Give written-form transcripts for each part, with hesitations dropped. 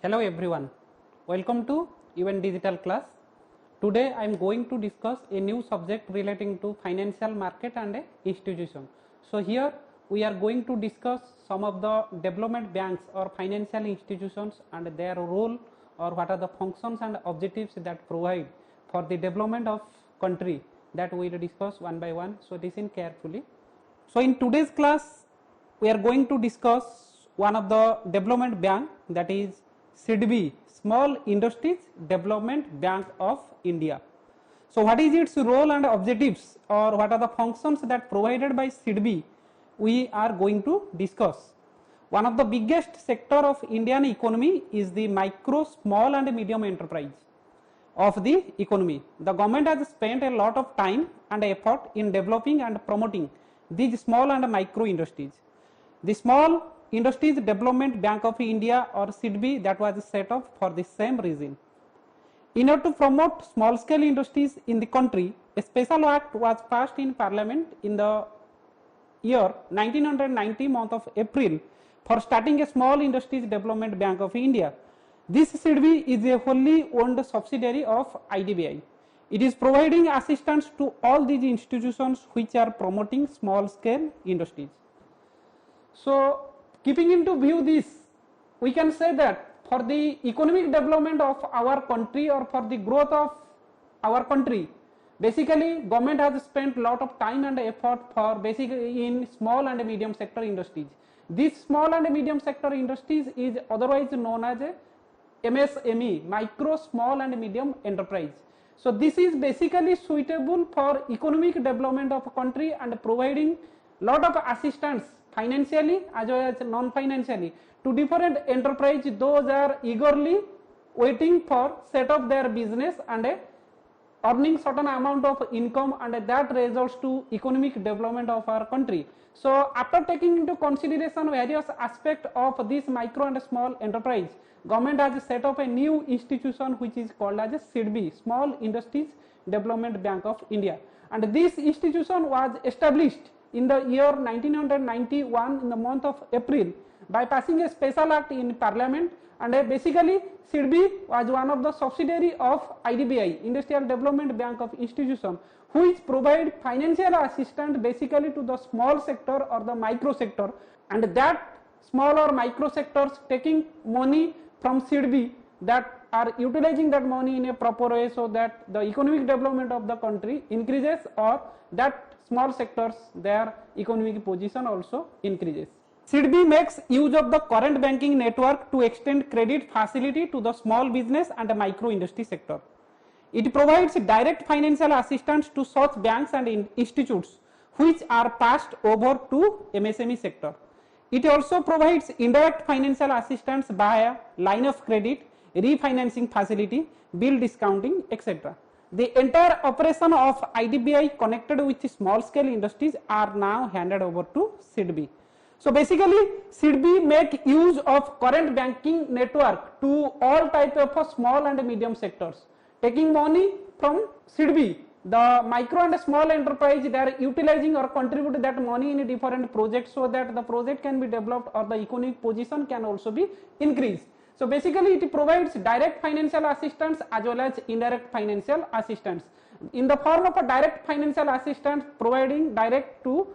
Hello everyone, welcome to Even Digital class. Today I am going to discuss a new subject relating to financial market and institution. So here we are going to discuss some of the development banks or financial institutions and their role, or what are the functions and objectives that provide for the development of country, that we will discuss one by one. So listen carefully. So in today's class we are going to discuss one of the development bank, that is SIDBI, Small Industries Development Bank of India. So what is its role and objectives, or what are the functions that provided by SIDBI, we are going to discuss. One of the biggest sector of Indian economy is the micro, small and medium enterprise of the economy. The government has spent a lot of time and effort in developing and promoting these small and micro industries. The Small Industries Development Bank of India, or SIDBI, that was set up for the same reason. In order to promote small scale industries in the country, a special act was passed in Parliament in the year 1990 month of April for starting a Small Industries Development Bank of India. This SIDBI is a wholly owned subsidiary of IIBI. It is providing assistance to all these institutions which are promoting small scale industries. So keeping into view this, we can say that for the economic development of our country, or for the growth of our country, basically government has spent lot of time and effort for basically in small and medium sector industries. This small and medium sector industries is otherwise known as a MSME, micro, small and medium enterprise. So this is basically suitable for economic development of a country and providing lot of assistance financially as well as non-financially to different enterprise. Those are eagerly waiting for set up their business and earning certain amount of income, and that results to economic development of our country. So after taking into consideration various aspects of this micro and small enterprise, government has set up a new institution which is called as a SIDBI, Small Industries Development Bank of India, and this institution was established in the year 1991 in the month of April by passing a special act in Parliament. And basically SIDBI was one of the subsidiary of IIBI, Industrial Development Bank of Institution, which provide financial assistance basically to the small sector or the micro sector, and that small or micro sectors taking money from SIDBI, that are utilizing that money in a proper way so that the economic development of the country increases, or that small sectors their economic position also increases. SIDBI makes use of the current banking network to extend credit facility to the small business and micro industry sector. It provides direct financial assistance to such banks and institutes which are passed over to MSME sector. It also provides indirect financial assistance via line of credit, refinancing facility, bill discounting, etc. The entire operation of IIBI connected with small scale industries are now handed over to SIDBI. So basically SIDBI make use of current banking network to all type of small and medium sectors. Taking money from SIDBI, the micro and small enterprise, they are utilizing or contribute that money in different projects so that the project can be developed or the economic position can also be increased. So basically it provides direct financial assistance as well as indirect financial assistance. In the form of a direct financial assistance, providing direct to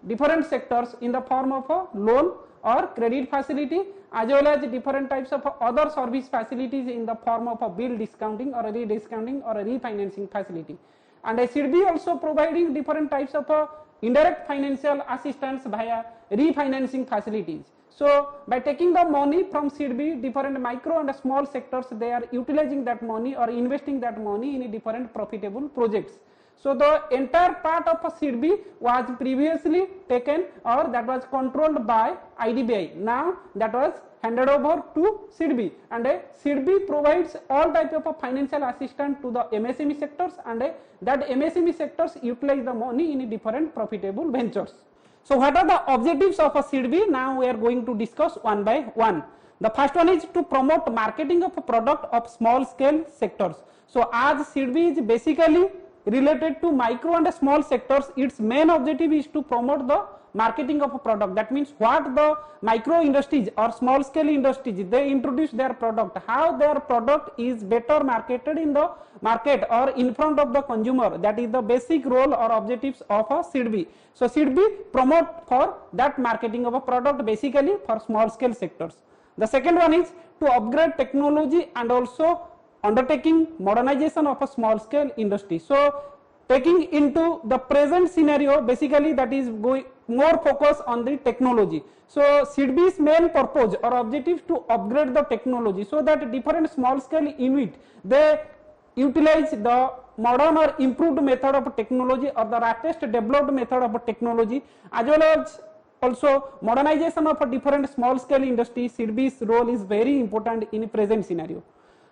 different sectors in the form of a loan or credit facility, as well as different types of other service facilities in the form of a bill discounting or a rediscounting or a refinancing facility. And SIDBI also providing different types of indirect financial assistance via refinancing facilities. So by taking the money from SIDBI, different micro and small sectors, they are utilizing that money or investing that money in different profitable projects. So the entire part of SIDBI was previously taken, or that was controlled by IIBI. Now that was handed over to SIDBI, and SIDBI provides all type of financial assistance to the MSME sectors, and that MSME sectors utilize the money in different profitable ventures. So what are the objectives of a SIDBI? Now we are going to discuss one by one. The first one is to promote marketing of a product of small scale sectors. So as SIDBI is basically related to micro and small sectors, its main objective is to promote the marketing of a product. That means what the micro industries or small scale industries, they introduce their product, how their product is better marketed in the market or in front of the consumer. That is the basic role or objectives of a SIDBI. So SIDBI promote for that marketing of a product basically for small scale sectors. The second one is to upgrade technology and also undertaking modernization of a small scale industry. So taking into the present scenario, basically that is going more focus on the technology. So SIDBI's main purpose or objective to upgrade the technology so that different small scale unit, they utilize the modern or improved method of technology or the latest developed method of technology, as well as also modernization of a different small scale industry. SIDBI's role is very important in present scenario.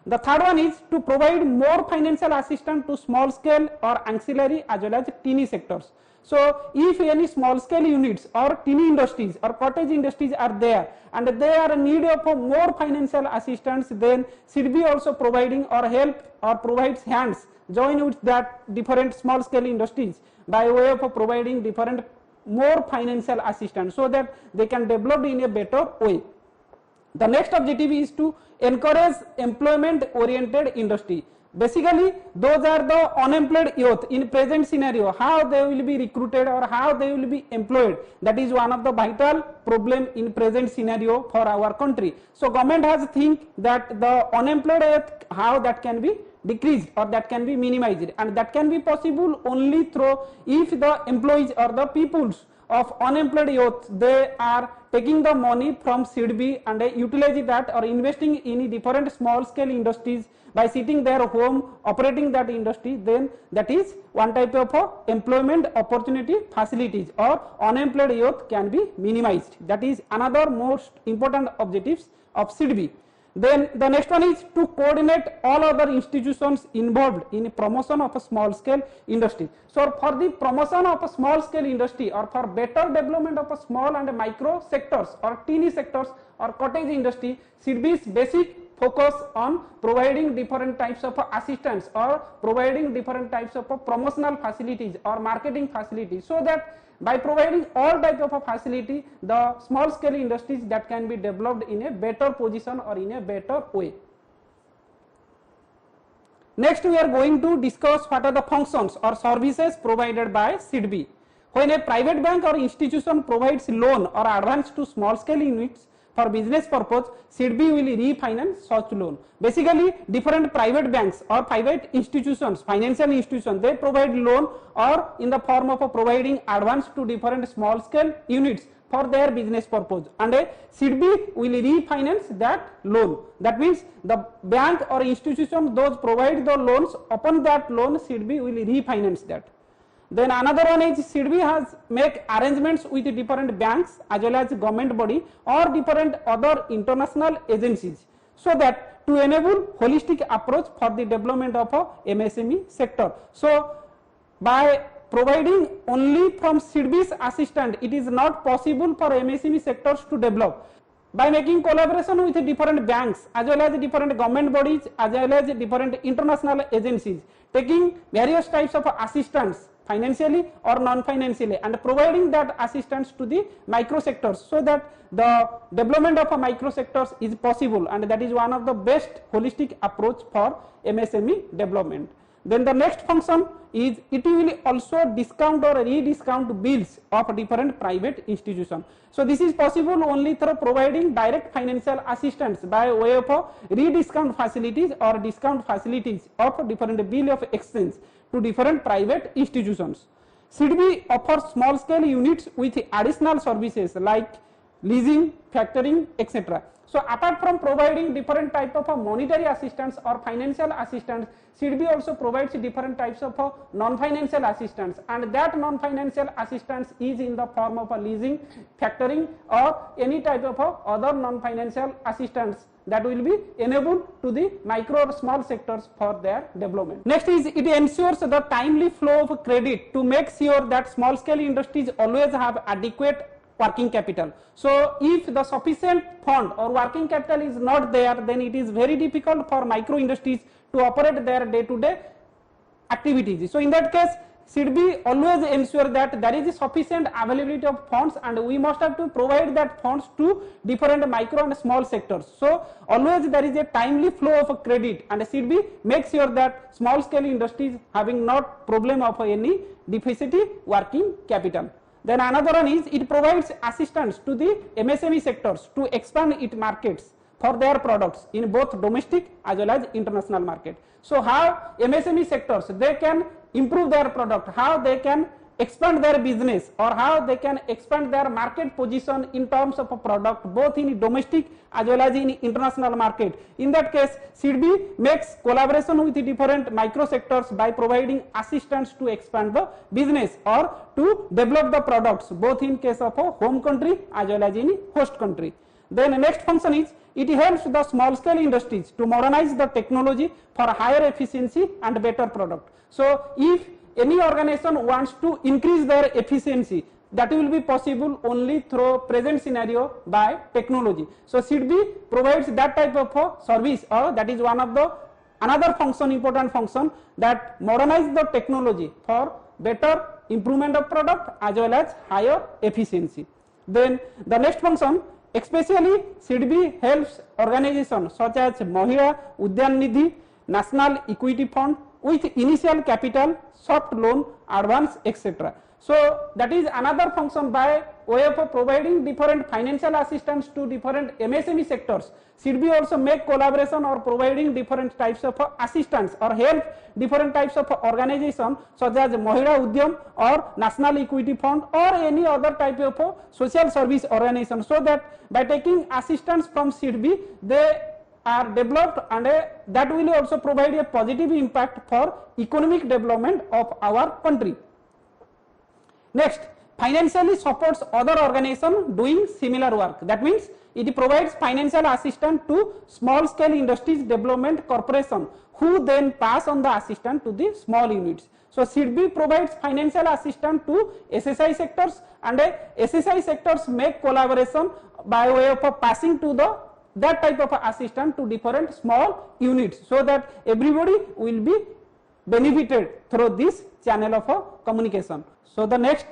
The third one is to provide more financial assistance to small scale or ancillary as well as teeny sectors. So if any small scale units or teeny industries or cottage industries are there and they are in need of more financial assistance, then SIDBI also providing or help or provides hands join with that different small scale industries by way of providing different more financial assistance so that they can develop in a better way. The next objective is to encourage employment oriented industry. Basically those are the unemployed youth in present scenario, how they will be recruited or how they will be employed. That is one of the vital problem in present scenario for our country. So government has think that the unemployed youth, how that can be decreased or that can be minimized, and that can be possible only through if the employees or the peoples of unemployed youth, they are taking the money from SIDBI and utilizing that or investing in different small scale industries by sitting their home operating that industry, then that is one type of employment opportunity facilities or unemployed youth can be minimized. That is another most important objectives of SIDBI. Then the next one is to coordinate all other institutions involved in promotion of a small scale industry. So for the promotion of a small scale industry or for better development of a small and micro sectors or teeny sectors or cottage industry, SIDBI's basic focus on providing different types of assistance or providing different types of promotional facilities or marketing facilities, so that by providing all type of facility, the small scale industries that can be developed in a better position or in a better way. Next we are going to discuss what are the functions or services provided by SIDBI. When a private bank or institution provides loan or advance to small scale units for business purpose, SIDBI will refinance such loan. Basically different private banks or private institutions, financial institutions, they provide loan or in the form of providing advance to different small scale units for their business purpose, and SIDBI will refinance that loan. That means the bank or institution those provide the loans, upon that loan SIDBI will refinance that. Then another one is SIDBI has make arrangements with different banks as well as government body or different other international agencies, so that to enable holistic approach for the development of a MSME sector. So by providing only from SIDBI's assistance, it is not possible for MSME sectors to develop. By making collaboration with different banks as well as different government bodies as well as different international agencies, taking various types of assistance financially or non-financially and providing that assistance to the micro sectors, so that the development of a micro sectors is possible, and that is one of the best holistic approach for MSME development. Then the next function is it will also discount or rediscount bills of different private institutions. So this is possible only through providing direct financial assistance by way of rediscount facilities or discount facilities of different bill of exchange to different private institutions. SIDBI offers small scale units with additional services like leasing, factoring, etc. So apart from providing different type of monetary assistance or financial assistance, SIDBI also provides different types of non-financial assistance, and that non-financial assistance is in the form of a leasing, factoring or any type of other non-financial assistance that will be enabled to the micro or small sectors for their development. Next is it ensures the timely flow of credit to make sure that small scale industries always have adequate working capital. So if the sufficient fund or working capital is not there, then it is very difficult for micro industries to operate their day-to-day activities. So in that case, SIDBI always ensure that there is sufficient availability of funds, and we must have to provide that funds to different micro and small sectors. So always there is a timely flow of credit, and SIDBI makes sure that small scale industries having not problem of any deficit working capital. Then another one is it provides assistance to the MSME sectors to expand its markets for their products in both domestic as well as international market. So how MSME sectors they can improve their product, how they can expand their business, or how they can expand their market position in terms of a product both in domestic as well as in international market. In that case, SIDBI makes collaboration with the different micro sectors by providing assistance to expand the business or to develop the products both in case of a home country as well as in host country. Then next function is it helps the small scale industries to modernize the technology for higher efficiency and better product. So if any organization wants to increase their efficiency, that will be possible only through present scenario by technology. So SIDBI provides that type of service, or that is one of the another function, important function, that modernize the technology for better improvement of product as well as higher efficiency. Then the next function, especially SIDBI helps organizations such as Mishra, Udyan Nidhi, National Equity Fund with initial capital, soft loan, advance, etc. So that is another function by way of providing different financial assistance to different MSME sectors. SIDBI also make collaboration or providing different types of assistance or help different types of organization such as Mishra Udyam or National Equity Fund or any other type of social service organization, so that by taking assistance from SIDBI they are developed, and that will also provide a positive impact for economic development of our country. Next, financially supports other organizations doing similar work. That means it provides financial assistance to small scale industries development corporation, who then pass on the assistance to the small units. So SIDBI provides financial assistance to SSI sectors, and SSI sectors make collaboration by way of passing to the that type of assistance to different small units, so that everybody will be benefited through this channel of communication. So the next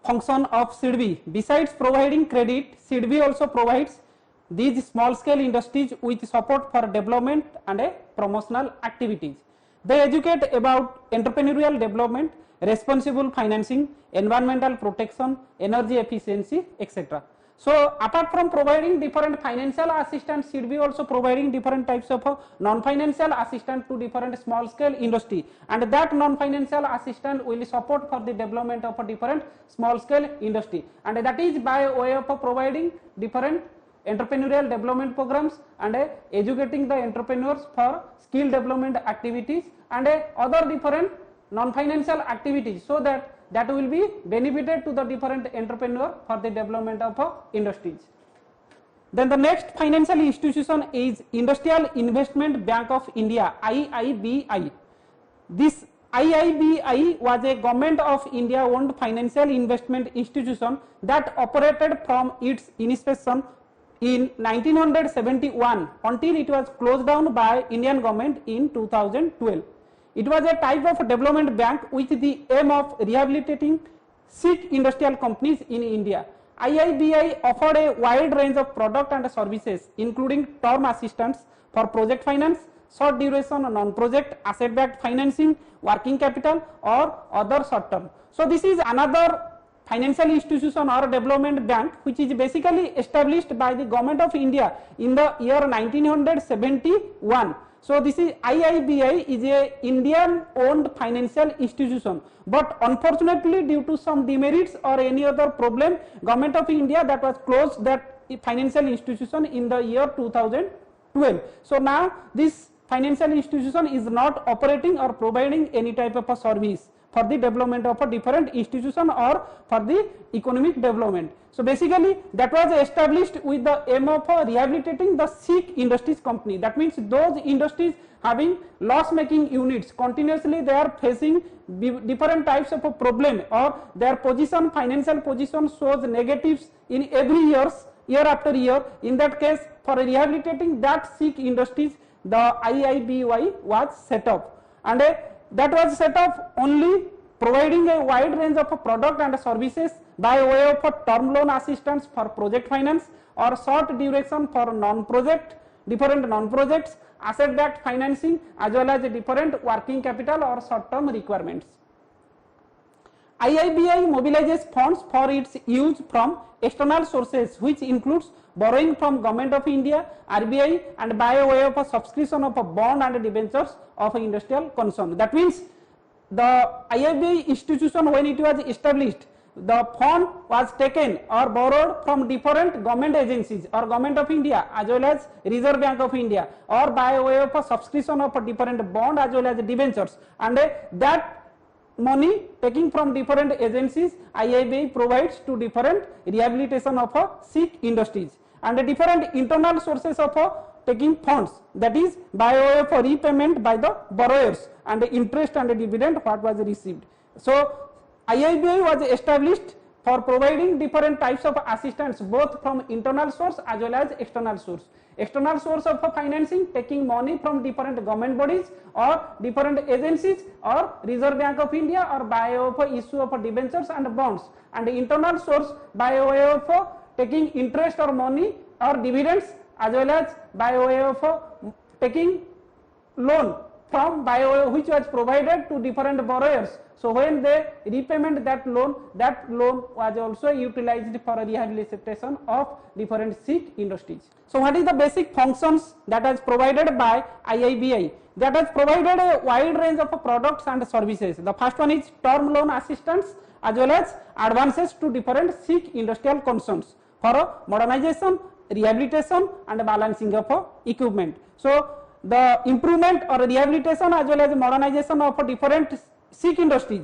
function of SIDBI, besides providing credit, SIDBI also provides these small scale industries with support for development and promotional activities. They educate about entrepreneurial development, responsible financing, environmental protection, energy efficiency, etc. So apart from providing different financial assistance, SIDBI also providing different types of non-financial assistance to different small scale industry, and that non-financial assistance will support for the development of a different small scale industry, and that is by way of providing different entrepreneurial development programs and educating the entrepreneurs for skill development activities and other different non-financial activities, so that will be benefited to the different entrepreneur for the development of industries. Then the next financial institution is Industrial Investment Bank of India, IIBI. This IIBI was a Government of India owned financial investment institution that operated from its inception in 1971 until it was closed down by Indian government in 2012. It was a type of development bank with the aim of rehabilitating sick industrial companies in India. IIBI offered a wide range of product and services, including term assistance for project finance, short duration non-project asset-backed financing, working capital, or other short term. So this is another financial institution or development bank which is basically established by the Government of India in the year 1971. So this is IIBI is a Indian owned financial institution, but unfortunately due to some demerits or any other problem, Government of India that was closed that financial institution in the year 2012. So now this financial institution is not operating or providing any type of a service for the development of a different institution or for the economic development. So basically that was established with the aim of rehabilitating the sick industries company. That means those industries having loss making units, continuously they are facing different types of a problem, or their position, financial position shows negatives in every year after year. In that case, for rehabilitating that sick industries, the IIBI was set up, and that was set up only providing a wide range of product and services by way of term loan assistance for project finance or short duration for non-project, different non-projects, asset-backed financing, as well as different working capital or short-term requirements. IIBI mobilizes funds for its use from external sources, which includes borrowing from Government of India, RBI, and by way of a subscription of a bond and debentures of industrial concern. That means the IIBI institution, when it was established, the fund was taken or borrowed from different government agencies or Government of India as well as Reserve Bank of India, or by way of a subscription of a different bond as well as debentures, and that money taking from different agencies IIBI provides to different rehabilitation of sick industries, and different internal sources of taking funds, that is by way of repayment by the borrowers and interest and dividend what was received. So IIBI was established for providing different types of assistance both from internal source as well as external source. External source of financing, taking money from different government bodies or different agencies or Reserve Bank of India, or by way of issue of debentures and bonds, and internal source by way of taking interest or money or dividends, as well as by way of taking loan from by way which was provided to different borrowers. So when they repayment that loan was also utilized for rehabilitation of different sick industries. So what is the basic functions that is provided by IIBI? That has provided a wide range of products and services. The first one is term loan assistance as well as advances to different sick industrial concerns for modernization, rehabilitation and balancing of equipment. So the improvement or rehabilitation as well as modernization of different sick industries,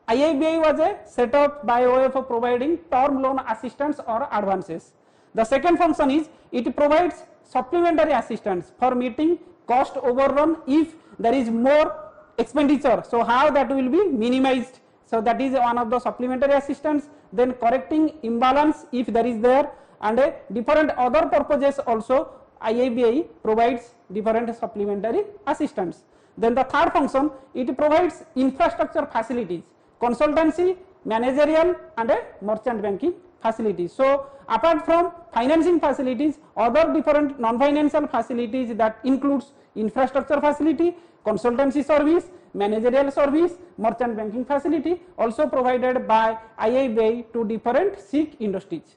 IIBI was set up by way of providing term loan assistance or advances. The second function is it provides supplementary assistance for meeting cost overrun if there is more expenditure. So how that will be minimized? So that is one of the supplementary assistance. Then correcting imbalance if there is there, and different other purposes also IIBI provides different supplementary assistance. Then the third function, it provides infrastructure facilities, consultancy, managerial and merchant banking facilities. So apart from financing facilities, other different non-financial facilities that includes infrastructure facility, consultancy service, managerial service, merchant banking facility also provided by IIBI to different sick industries.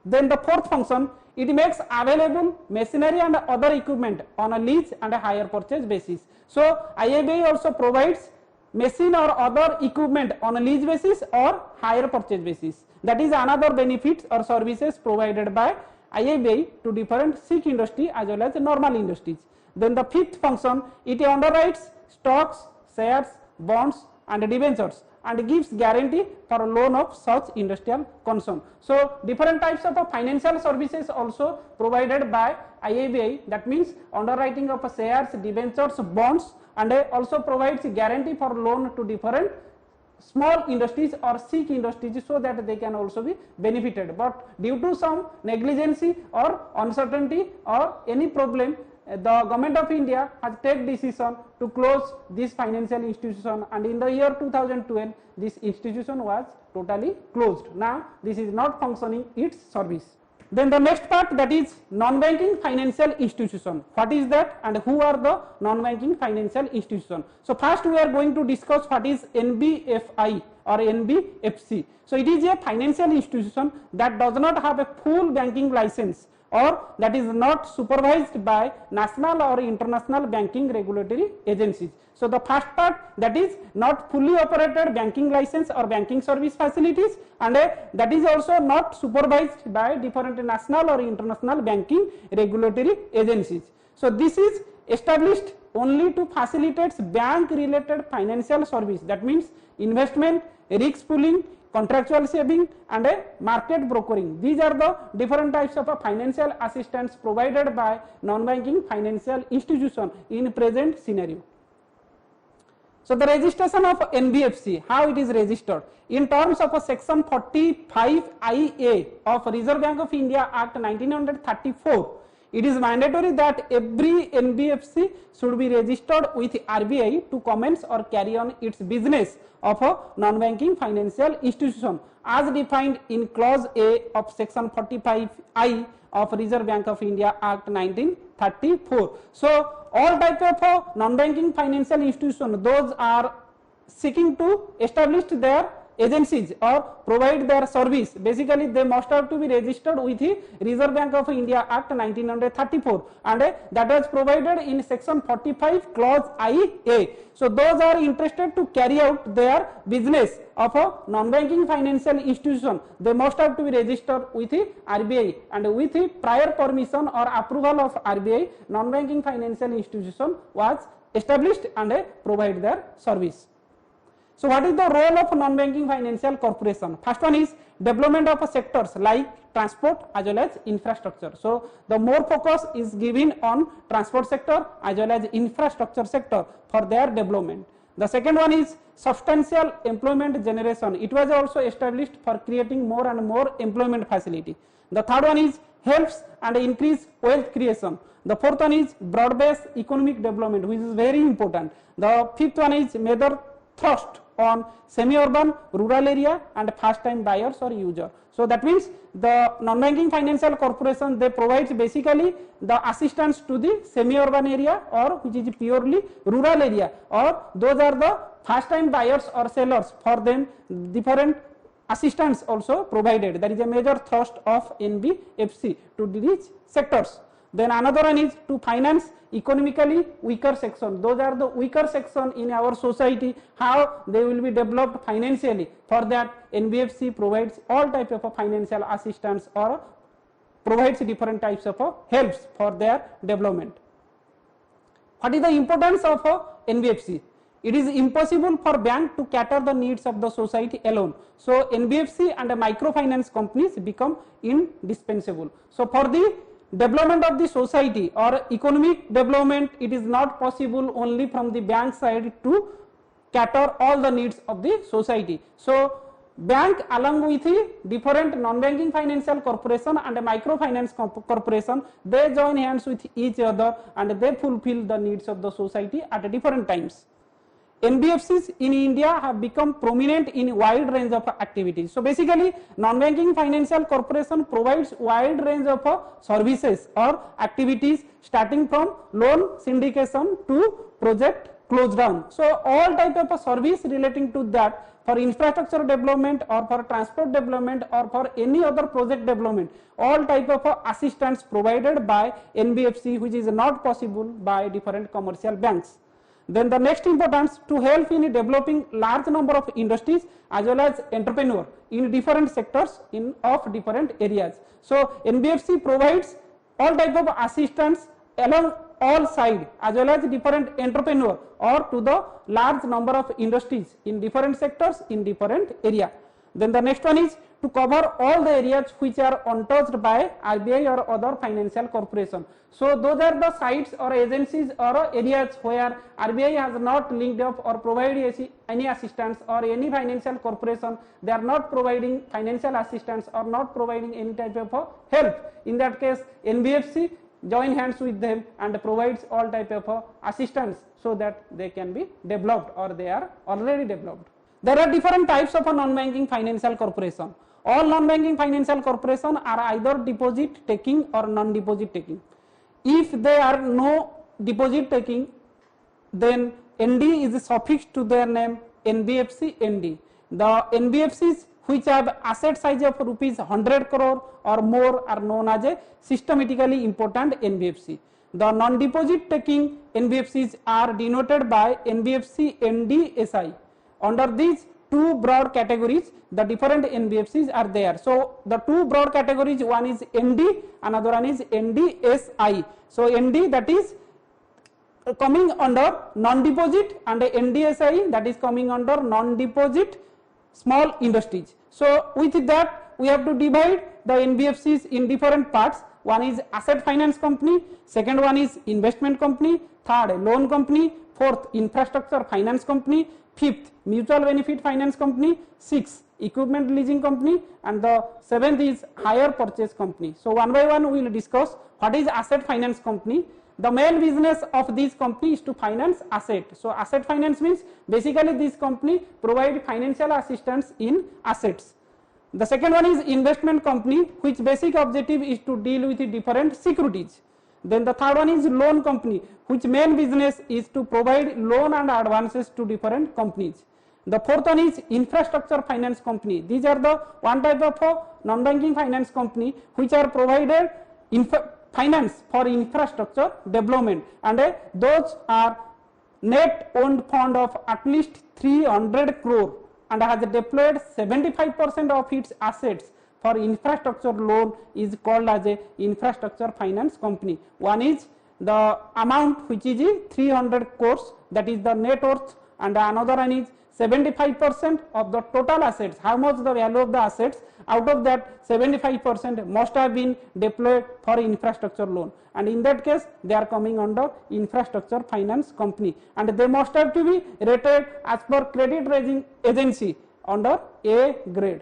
Then the fourth function, it makes available machinery and other equipment on a lease and a hire purchase basis. So IIBI also provides machine or other equipment on a lease basis or hire purchase basis. That is another benefits or services provided by IIBI to different sick industry as well as normal industries. Then the fifth function, it underwrites stocks, shares, bonds and debentures and gives guarantee for a loan of such industrial concern. So different types of financial services also provided by IIBI, that means underwriting of shares, debentures, bonds, and also provides guarantee for loan to different small industries or sick industries so that they can also be benefited. But due to some negligence or uncertainty or any problem, the Government of India has taken decision to close this financial institution, and in the year 2012 this institution was totally closed. Now this is not functioning its service. Then the next part, that is non-banking financial institution. What is that and who are the non-banking financial institution? So first we are going to discuss what is NBFI or NBFC. So it is a financial institution that does not have a full banking license or that is not supervised by national or international banking regulatory agencies. So the first part, that is not fully operated banking license or banking service facilities, and that is also not supervised by different national or international banking regulatory agencies. So this is established only to facilitate bank related financial service, that means investment, risk pooling, contractual saving and market brokering. These are the different types of financial assistance provided by non-banking financial institution in present scenario. So the registration of NBFC, how it is registered? In terms of a section 45IA of Reserve Bank of India Act 1934, It is mandatory that every NBFC should be registered with RBI to commence or carry on its business of a non-banking financial institution as defined in clause A of section 45I of Reserve Bank of India Act 1934. So all type of non-banking financial institution, those are seeking to establish their agencies or provide their service, basically they must have to be registered with the Reserve Bank of India Act 1934, and that was provided in section 45 clause IA. So those are interested to carry out their business of a non-banking financial institution, they must have to be registered with the RBI, and with the prior permission or approval of RBI, non-banking financial institution was established and provide their service. So what is the role of non-banking financial corporation? First one is development of sectors like transport as well as infrastructure. So the more focus is given on transport sector as well as infrastructure sector for their development. The second one is substantial employment generation. It was also established for creating more and more employment facility. The third one is helps and increase wealth creation. The fourth one is broad-based economic development, which is very important. The fifth one is major thrust on semi-urban, rural area and first-time buyers or user. So that means the non-banking financial corporation, they provide basically the assistance to the semi-urban area or which is purely rural area, or those are the first-time buyers or sellers. For them different assistance also provided. That is a major thrust of NBFC to these sectors. Then another one is to finance economically weaker section. Those are the weaker section in our society, how they will be developed financially. For that NBFC provides all type of financial assistance or provides different types of helps for their development. What is the importance of NBFC? It is impossible for bank to cater the needs of the society alone. So NBFC and microfinance companies become indispensable. So for the development of the society or economic development, it is not possible only from the bank side to cater all the needs of the society. So bank along with the different non-banking financial corporation and microfinance corporation, they join hands with each other and they fulfill the needs of the society at different times. NBFCs in India have become prominent in wide range of activities. So basically non-banking financial corporation provides wide range of services or activities, starting from loan syndication to project close down. So all type of service relating to that, for infrastructure development or for transport development or for any other project development, all type of assistance provided by NBFC, which is not possible by different commercial banks. Then the next importance, to help in developing large number of industries as well as entrepreneur in different sectors of different areas. So NBFC provides all type of assistance along all side as well as different entrepreneur or to the large number of industries in different sectors in different area. Then the next one is to cover all the areas which are untouched by RBI or other financial corporation. So those are the sites or agencies or areas where RBI has not linked up or provided any assistance, or any financial corporation, they are not providing financial assistance or not providing any type of help. In that case NBFC join hands with them and provides all type of assistance so that they can be developed or they are already developed. There are different types of a non-banking financial corporation. All non-banking financial corporation are either deposit taking or non-deposit taking. If there are no deposit taking, then ND is suffixed to their name NBFC ND. The NBFCs which have asset size of rupees 100 crore or more are known as a systematically important NBFC. The non-deposit taking NBFCs are denoted by NBFC NDSI. Under these two broad categories, the different NBFCs are there. So the two broad categories, one is ND, another one is NDSI. So ND, that is coming under non-deposit, and NDSI, that is coming under non-deposit small industries. So with that we have to divide the NBFCs in different parts. One is asset finance company, second one is investment company, third loan company, fourth infrastructure finance company, fifth mutual benefit finance company, sixth equipment leasing company, and the 7th is hire purchase company. So one by one we will discuss what is asset finance company. The main business of this company is to finance asset. So asset finance means basically this company provide financial assistance in assets. The second one is investment company, which basic objective is to deal with different securities. Then the third one is loan company, which main business is to provide loan and advances to different companies. The fourth one is infrastructure finance company. These are the one type of non-banking finance company which are provided finance for infrastructure development, and those are net owned fund of at least 300 crore and has deployed 75% of its assets for infrastructure loan is called as a infrastructure finance company. One is the amount which is 300 crores, that is the net worth, and another one is 75% of the total assets. How much the value of the assets? Out of that 75% must have been deployed for infrastructure loan, and in that case they are coming under infrastructure finance company, and they must have to be rated as per credit rating agency under A grade.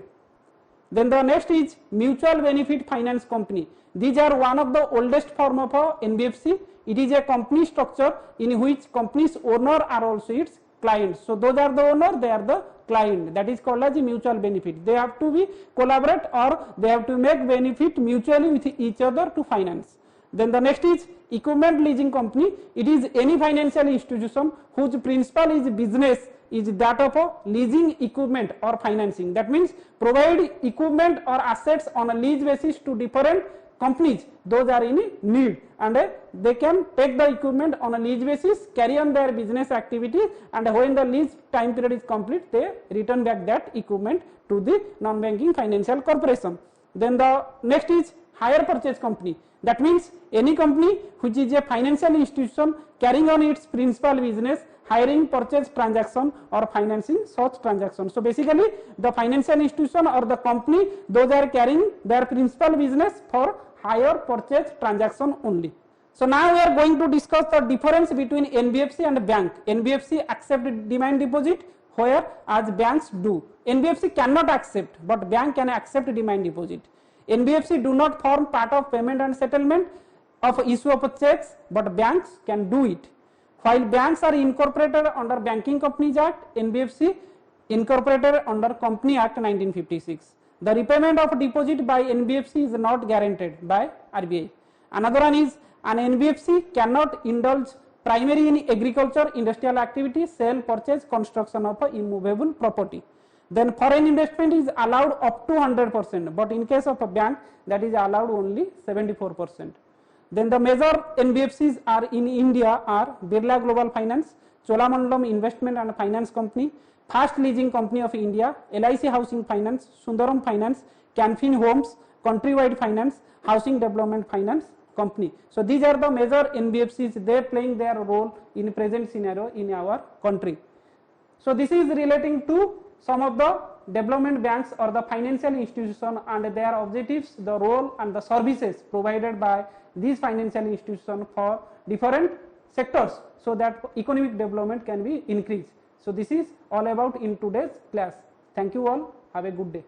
Then the next is mutual benefit finance company. These are one of the oldest form of NBFC. It is a company structure in which company's owner are also its clients. So those are the owner, they are the client. That is called as a mutual benefit. They have to be collaborate, or they have to make benefit mutually with each other to finance. Then the next is equipment leasing company. It is any financial institution whose principal is business is that of leasing equipment or financing. That means provide equipment or assets on a lease basis to different companies. Those are in need, and they can take the equipment on a lease basis, carry on their business activities, and when the lease time period is complete, they return back that equipment to the non-banking financial corporation. Then the next is hire purchase company. That means any company which is a financial institution carrying on its principal business, hiring purchase transaction or financing such transaction. So basically the financial institution or the company, those are carrying their principal business for hire purchase transaction only. So now we are going to discuss the difference between NBFC and bank. NBFC accept demand deposit, whereas banks do. NBFC cannot accept, but bank can accept demand deposit. NBFC do not form part of payment and settlement of issue of checks, but banks can do it. While banks are incorporated under Banking Companies Act, NBFC incorporated under Company Act 1956. The repayment of deposit by NBFC is not guaranteed by RBI. Another one is an NBFC cannot indulge primary in agriculture, industrial activity, sale, purchase, construction of immovable property. Then foreign investment is allowed up to 100%, but in case of a bank that is allowed only 74%. Then the major NBFCs are in India are Birla Global Finance, Cholamandalam Investment and Finance Company, Fast Leasing Company of India, LIC Housing Finance, Sundaram Finance, Canfin Homes, Countrywide Finance, Housing Development Finance Company. So these are the major NBFCs. They are playing their role in present scenario in our country. So this is relating to some of the development banks or the financial institution and their objectives, the role and the services provided by these financial institutions for different sectors, so that economic development can be increased. So this is all about in today's class. Thank you all. Have a good day.